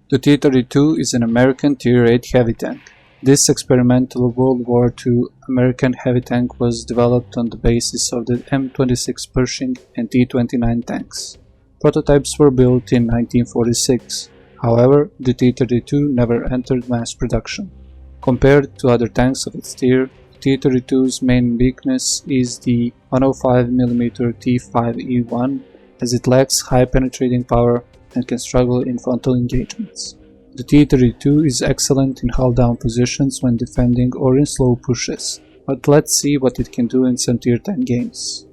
The T32 is an American Tier 8 heavy tank. This experimental World War II American heavy tank was developed on the basis of the M26 Pershing and T29 tanks. Prototypes were built in 1946. However, the T32 never entered mass production. Compared to other tanks of its tier, the T32's main weakness is the 105mm T5E1, as it lacks high penetrating power and can struggle in frontal engagements. The T32 is excellent in hull down positions when defending or in slow pushes, but let's see what it can do in some tier 10 games.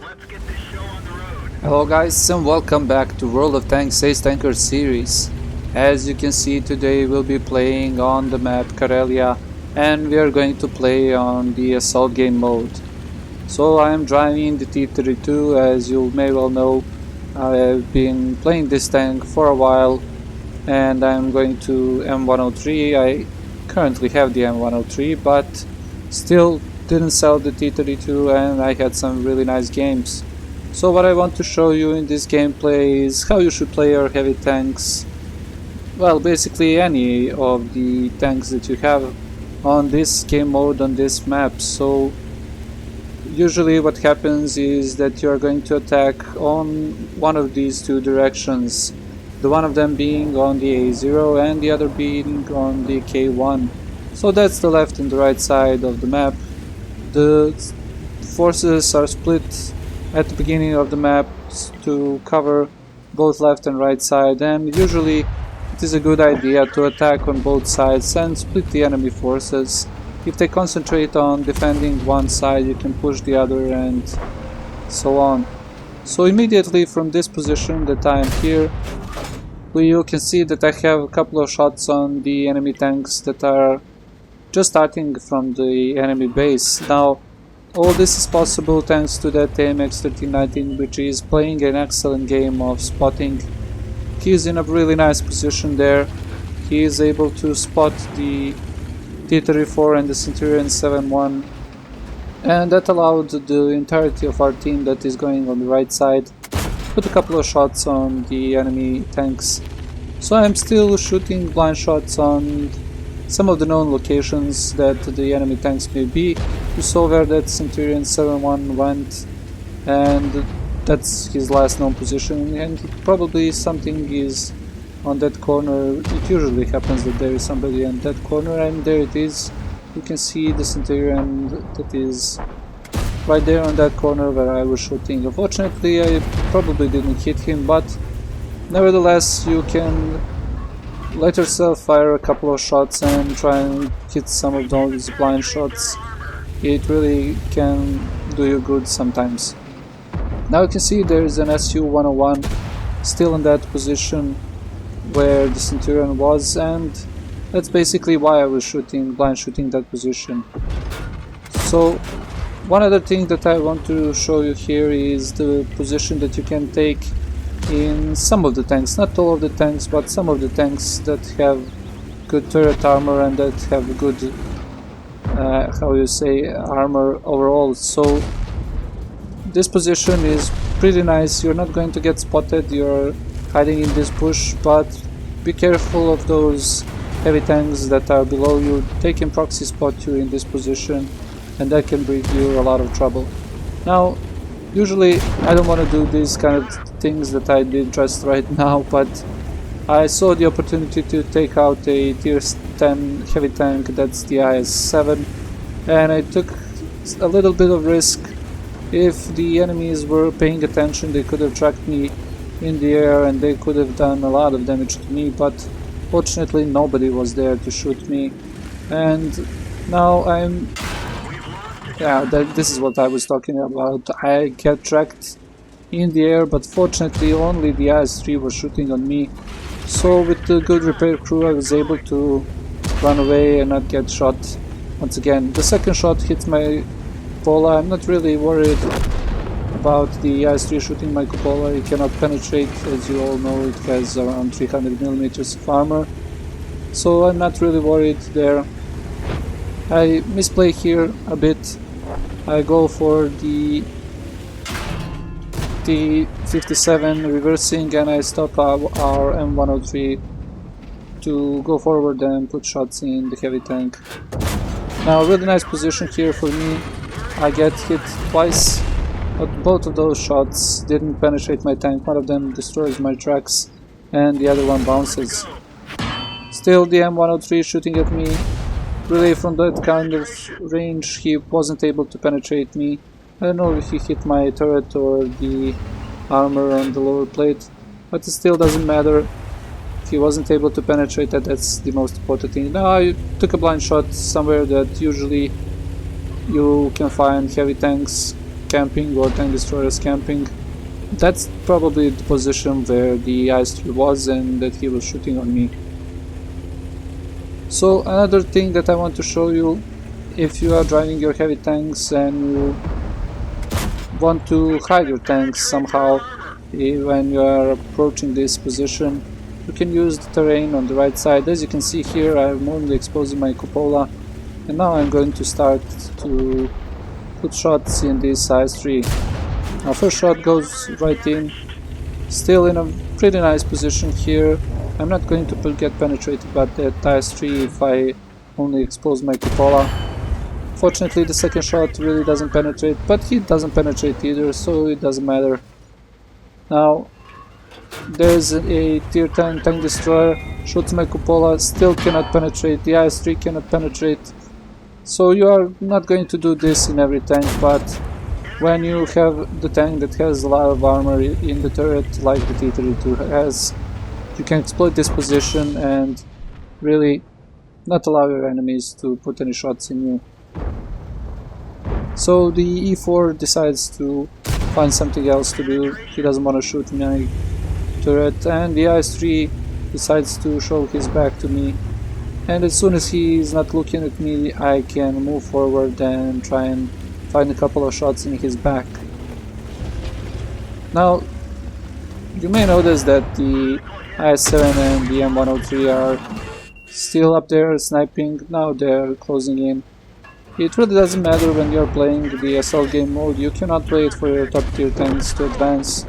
Let's get this show on the road. Hello guys and welcome back to World of Tanks Ace Tanker series. As you can see, today we'll be playing on the map Karelia and we are going to play on the assault game mode. So I am driving the T32. As you may well know, I have been playing this tank for a while and I'm going to M103. I currently have the M103 but still didn't sell the T32 and I had some really nice games. So what I want to show you in this gameplay is how you should play your heavy tanks. Well, basically any of the tanks that you have on this game mode on this map. So usually what happens is that you are going to attack on one of these two directions, the one of them being on the A0 and the other being on the K1. So that's the left and the right side of the map. The forces are split at the beginning of the map to cover both left and right side, and usually it is a good idea to attack on both sides and split the enemy forces. If they concentrate on defending one side, you can push the other and so on. So immediately from this position that I am here, you can see that I have a couple of shots on the enemy tanks that are just starting from the enemy base. Now, all this is possible thanks to that AMX 1319, which is playing an excellent game of spotting. He is in a really nice position there. He is able to spot the T34 and the Centurion 7-1, and that allowed the entirety of our team that is going on the right side put a couple of shots on the enemy tanks. So I'm still shooting blind shots on some of the known locations that the enemy tanks may be. You saw where that Centurion 7-1 went, and that's his last known position, and probably something is on that corner. It usually happens that there is somebody on that corner, and there it is. You can see the Centurion that is right there on that corner where I was shooting. Unfortunately, I probably didn't hit him, but nevertheless you can let yourself fire a couple of shots and try and hit some of those blind shots. It really can do you good sometimes. Now you can see there is an SU-101 still in that position where the Centurion was, and that's basically why I was blind shooting that position. So one other thing that I want to show you here is the position that you can take in some of the tanks, not all of the tanks, but some of the tanks that have good turret armor and that have good armor overall. So this position is pretty nice. You're not going to get spotted, you're hiding in this bush, but be careful of those heavy tanks that are below you. They can proxy spot you in this position and that can bring you a lot of trouble. Now usually I don't want to do these kind of things that I did just right now, but I saw the opportunity to take out a tier 10 heavy tank, that's the IS-7, and I took a little bit of risk. If the enemies were paying attention, they could have tracked me in the air and they could have done a lot of damage to me, but fortunately nobody was there to shoot me. And now this is what I was talking about. I get tracked in the air, but fortunately only the IS-3 was shooting on me. So with the good repair crew I was able to run away and not get shot once again. The second shot hit my cupola. I'm not really worried about the IS-3 shooting my cupola. It cannot penetrate, as you all know. It has around 300mm of armor, so I'm not really worried there. I misplay here a bit. I go for the T57 reversing, and I stop our M103 to go forward and put shots in the heavy tank. Now, really nice position here for me. I get hit twice, but both of those shots didn't penetrate my tank. One of them destroys my tracks and the other one bounces. Still, the M103 shooting at me. Really, from that kind of range, he wasn't able to penetrate me. I don't know if he hit my turret or the armor on the lower plate, but it still doesn't matter. If he wasn't able to penetrate that, that's the most important thing. Now I took a blind shot somewhere that usually you can find heavy tanks camping or tank destroyers camping. That's probably the position where the IS-3 was and that he was shooting on me. So another thing that I want to show you, if you are driving your heavy tanks and you want to hide your tanks somehow when you are approaching this position, you can use the terrain on the right side. As you can see here, I'm only exposing my cupola, and now I'm going to start to put shots in this IS-3. Our first shot goes right in, still in a pretty nice position here. I'm not going to get penetrated by that IS-3 if I only expose my cupola. Fortunately, the second shot really doesn't penetrate, but he doesn't penetrate either, so it doesn't matter. Now, there's a tier 10 tank destroyer, shoots my cupola, still cannot penetrate, the IS-3 cannot penetrate. So you are not going to do this in every tank, but when you have the tank that has a lot of armor in the turret, like the T32 has, you can exploit this position and really not allow your enemies to put any shots in you. So the E4 decides to find something else to do. He doesn't want to shoot my turret, and the IS-3 decides to show his back to me. And as soon as he is not looking at me, I can move forward and try and find a couple of shots in his back. Now, you may notice that the IS-7 and the M103 are still up there sniping. Now they're closing in. It really doesn't matter when you're playing the assault game mode. You cannot wait for your top tier tanks to advance.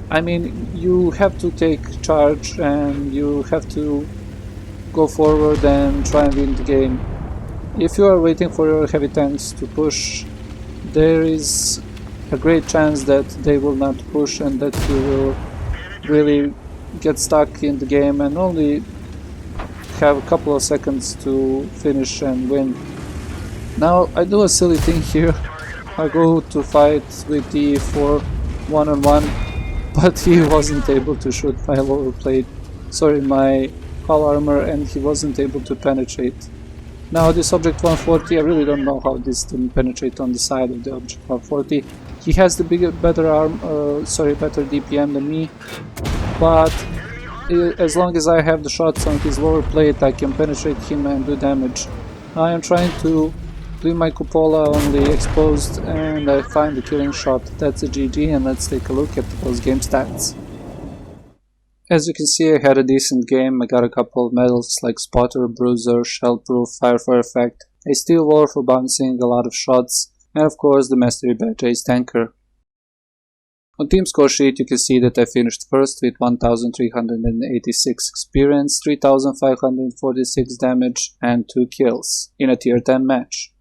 I mean, you have to take charge and you have to go forward and try and win the game. If you are waiting for your heavy tanks to push, there is a great chance that they will not push and that you will really get stuck in the game and only have a couple of seconds to finish and win. Now I do a silly thing here. I go to fight with the E4 one-on-one, but he wasn't able to shoot my lower plate, sorry, my hull armor, and he wasn't able to penetrate. Now this object 140, I really don't know how this didn't penetrate on the side of the object 140. He has the better DPM than me, but as long as I have the shots on his lower plate, I can penetrate him and do damage. I am trying to leave my cupola only exposed, and I find the killing shot. That's a GG, and let's take a look at those game stats. As you can see, I had a decent game. I got a couple of medals like Spotter, Bruiser, Shellproof, Firefire Effect, a Steel War for bouncing a lot of shots, and of course the Mastery Badge Ace Tanker. On team score sheet you can see that I finished first with 1386 experience, 3546 damage and 2 kills in a tier 10 match.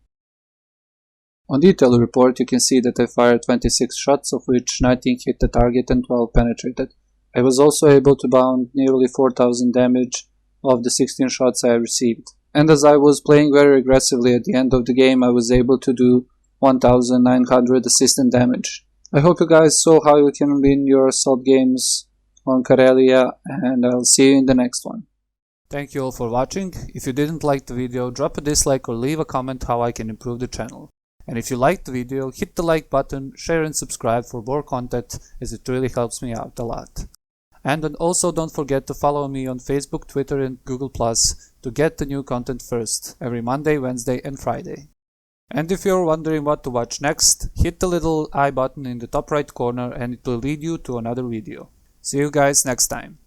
On detail report you can see that I fired 26 shots, of which 19 hit the target and 12 penetrated. I was also able to bound nearly 4000 damage of the 16 shots I received. And as I was playing very aggressively at the end of the game, I was able to do 1900 assistant damage. I hope you guys saw how you can win your assault games on Karelia, and I'll see you in the next one. Thank you all for watching. If you didn't like the video, drop a dislike or leave a comment how I can improve the channel. And if you liked the video, hit the like button, share and subscribe for more content, as it really helps me out a lot. And also don't forget to follow me on Facebook, Twitter and Google Plus to get the new content first, every Monday, Wednesday and Friday. And if you're wondering what to watch next, hit the little I button in the top right corner and it will lead you to another video. See you guys next time.